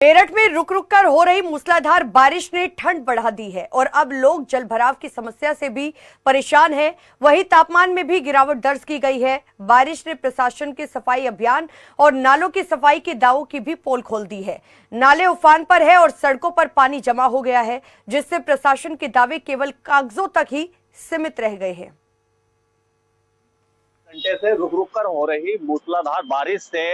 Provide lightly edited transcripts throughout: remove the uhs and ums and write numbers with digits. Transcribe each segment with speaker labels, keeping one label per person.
Speaker 1: मेरठ में रुक रुक कर हो रही मूसलाधार बारिश ने ठंड बढ़ा दी है और अब लोग जल भराव की समस्या से भी परेशान हैं। वहीं तापमान में भी गिरावट दर्ज की गई है। बारिश ने प्रशासन के सफाई अभियान और नालों की सफाई के दावों की भी पोल खोल दी है। नाले उफान पर है और सड़कों पर पानी जमा हो गया है, जिससे प्रशासन के दावे केवल कागजों तक ही सीमित रह गए हैं।
Speaker 2: घंटे से रुक रुक कर हो रही मूसलाधार बारिश से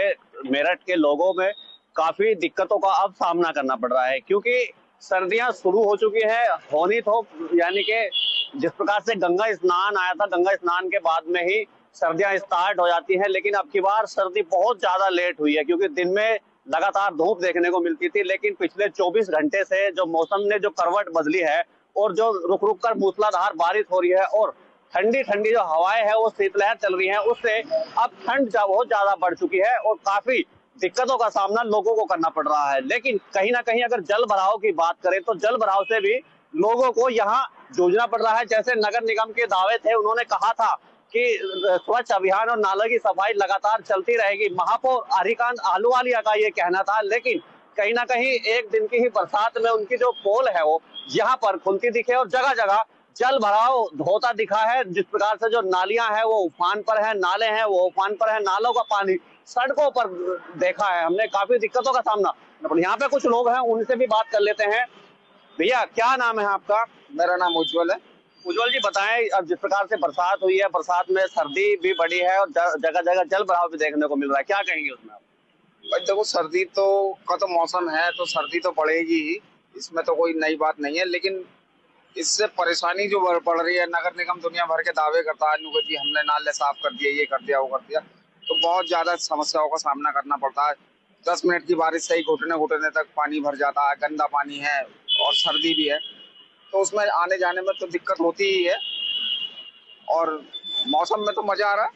Speaker 2: मेरठ के लोगों में काफी दिक्कतों का अब सामना करना पड़ रहा है, क्योंकि सर्दियां शुरू हो चुकी है। होनी तो यानी कि जिस प्रकार से गंगा स्नान आया था, गंगा स्नान के बाद में ही सर्दियां स्टार्ट हो जाती हैं, लेकिन अब की बार सर्दी बहुत ज्यादा लेट हुई है, क्योंकि दिन में लगातार धूप देखने को मिलती थी, लेकिन पिछले 24 घंटे से जो मौसम ने जो करवट बदली है और जो रुक रुक कर मूसलाधार बारिश हो रही है और ठंडी ठंडी जो हवाएं है वो शीतलहर चल रही है, उससे अब ठंड बहुत ज्यादा बढ़ चुकी है और काफी दिक्कतों का सामना लोगों को करना पड़ रहा है। लेकिन कहीं ना कहीं अगर जल भराव की बात करें तो जल भराव से भी लोगों को यहाँ जूझना पड़ रहा है। जैसे नगर निगम के दावे थे, उन्होंने कहा था कि स्वच्छ अभियान और नालों की सफाई लगातार चलती रहेगी। महापौर हरिकांत आहलूवालिया का ये कहना था, लेकिन कहीं ना कहीं एक दिन की ही बरसात में उनकी जो पोल है वो यहाँ पर खुलती दिखे और जगह जगह जल भराव होता दिखा है। जिस प्रकार से जो नालियां हैं वो उफान पर है, नाले हैं वो उफान पर है, नालों का पानी सड़कों पर देखा है हमने। काफी दिक्कतों का सामना। यहाँ पे कुछ लोग हैं, उनसे भी बात कर लेते हैं। भैया, क्या नाम है आपका?
Speaker 3: मेरा नाम उज्जवल है।
Speaker 2: उज्जवल जी, बताएं, अब जिस प्रकार से बरसात हुई है, बरसात में सर्दी भी बढ़ी है और जगह जगह जल भराव भी देखने को मिल रहा है, क्या कहेंगे उसमें आप?
Speaker 3: भाई देखो, सर्दी का तो मौसम है, तो सर्दी तो पड़ेगी ही, इसमें तो कोई नई बात नहीं है। लेकिन इससे परेशानी जो बढ़ रही है, नगर निगम दुनिया भर के दावे करता है कि हमने नाले साफ कर दिए, ये कर दिया, वो कर दिया, तो बहुत ज्यादा समस्याओं का सामना करना पड़ता है। 10 मिनट की बारिश से ही घुटने घुटने तक पानी भर जाता है, गंदा पानी है और सर्दी भी है, तो उसमें आने जाने में तो दिक्कत होती ही है। और मौसम में तो मजा आ रहा है।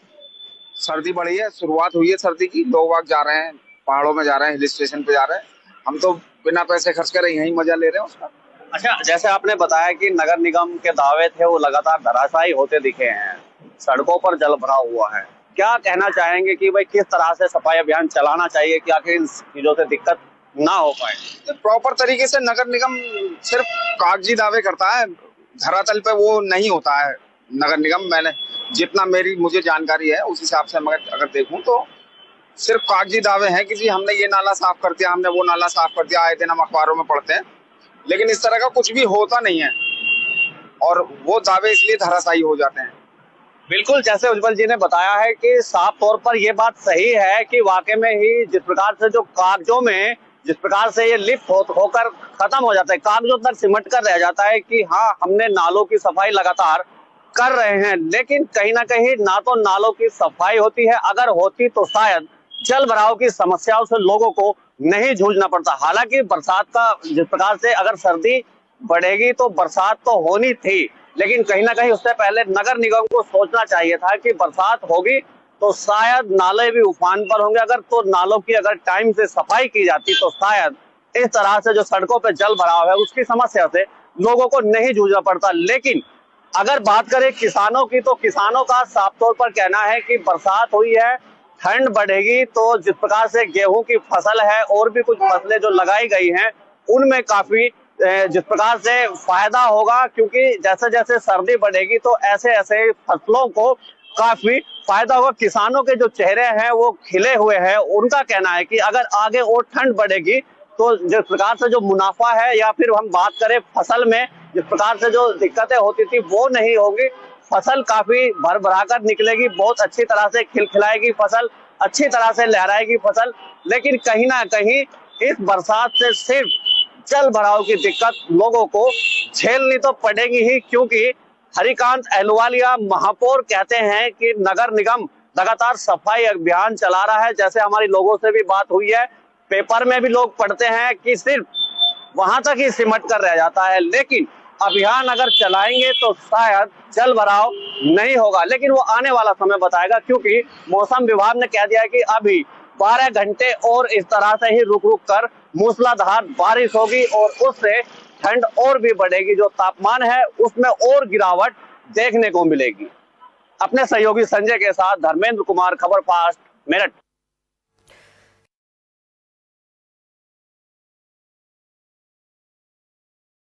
Speaker 3: सर्दी बढ़ी है, शुरुआत हुई है सर्दी की, लोग वाग जा रहे हैं, पहाड़ों में जा रहे हैं, हिल स्टेशन पे जा रहे हैं। हम तो बिना पैसे खर्च करे यहीं मजा ले रहे हैं उसका।
Speaker 2: अच्छा, जैसे आपने बताया कि नगर निगम के दावे थे वो लगातार धराशायी होते दिखे हैं, सड़कों पर जल भराव हुआ है, क्या कहना चाहेंगे कि भाई किस तरह से सफाई अभियान चलाना चाहिए कि आखिर इन चीजों से दिक्कत ना हो पाए?
Speaker 3: तो प्रॉपर तरीके से नगर निगम सिर्फ कागजी दावे करता है, धरातल पे वो नहीं होता है। नगर निगम, मैंने जितना मुझे जानकारी है उस हिसाब से अगर देखूं तो सिर्फ कागजी दावे हैं कि जी हमने ये नाला साफ कर दिया, हमने वो नाला साफ कर दिया, आए दिन हम अखबारों में पढ़ते हैं, लेकिन इस तरह का कुछ भी होता नहीं है और वो दावे इसलिए धराशायी हो जाते हैं।
Speaker 2: बिल्कुल, जैसे उज्जवल जी ने बताया है कि साफ तौर पर ये बात सही है कि वाकई में ही जिस प्रकार से जो कागजों में जिस प्रकार से ये लिफ्ट होकर खत्म हो जाता है, कागजों तक सिमट कर रह जाता है कि हाँ हमने नालों की सफाई लगातार कर रहे हैं, लेकिन कहीं ना कहीं ना तो नालों की सफाई होती है, अगर होती तो शायद जल भराव की समस्याओं से लोगों को नहीं जूझना पड़ता। हालांकि बरसात का जिस प्रकार से अगर सर्दी बढ़ेगी तो बरसात तो होनी थी, लेकिन कहीं ना कहीं उससे पहले नगर निगम को सोचना चाहिए था कि बरसात होगी तो शायद नाले भी उफान पर होंगे। अगर तो नालों की अगर टाइम से सफाई की जाती तो शायद इस तरह से जो सड़कों पे जल भराव है उसकी समस्या से लोगों को नहीं जूझना पड़ता। लेकिन अगर बात करें किसानों की, तो किसानों का साफ तौर पर कहना है कि बरसात हुई है, ठंड बढ़ेगी तो जिस प्रकार से गेहूं की फसल है और भी कुछ फसलें जो लगाई गई हैं उनमें काफी जिस प्रकार से फायदा होगा, क्योंकि जैसे जैसे सर्दी बढ़ेगी तो ऐसे ऐसे फसलों को काफी फायदा होगा। किसानों के जो चेहरे हैं वो खिले हुए हैं। उनका कहना है कि अगर आगे और ठंड बढ़ेगी तो जिस प्रकार से जो मुनाफा है या फिर हम बात करें फसल में जिस प्रकार से जो दिक्कतें होती थी वो नहीं होगी, फसल काफी भर भरा कर निकलेगी, बहुत अच्छी तरह से खिलखिलाएगी फसल, अच्छी तरह से लहराएगी फसल। लेकिन कहीं ना कहीं इस बरसात से सिर्फ जल भराव की दिक्कत लोगों को झेलनी तो पड़ेगी ही, क्योंकि हरिकांत आहलूवालिया महापौर कहते हैं कि नगर निगम लगातार सफाई अभियान चला रहा है। जैसे हमारी लोगों से भी बात हुई है, पेपर में भी लोग पढ़ते हैं कि सिर्फ वहां तक ही सिमट कर रह जाता है, लेकिन अभियान अगर चलाएंगे तो शायद जल भराव नहीं होगा। लेकिन वो आने वाला समय बताएगा, क्योंकि मौसम विभाग ने कह दिया है कि अभी 12 घंटे और इस तरह से ही रुक रुक कर मूसलाधार बारिश होगी और उससे ठंड और भी बढ़ेगी, जो तापमान है उसमें और गिरावट देखने को मिलेगी। अपने सहयोगी संजय के साथ धर्मेंद्र कुमार, खबर फास्ट, मेरठ।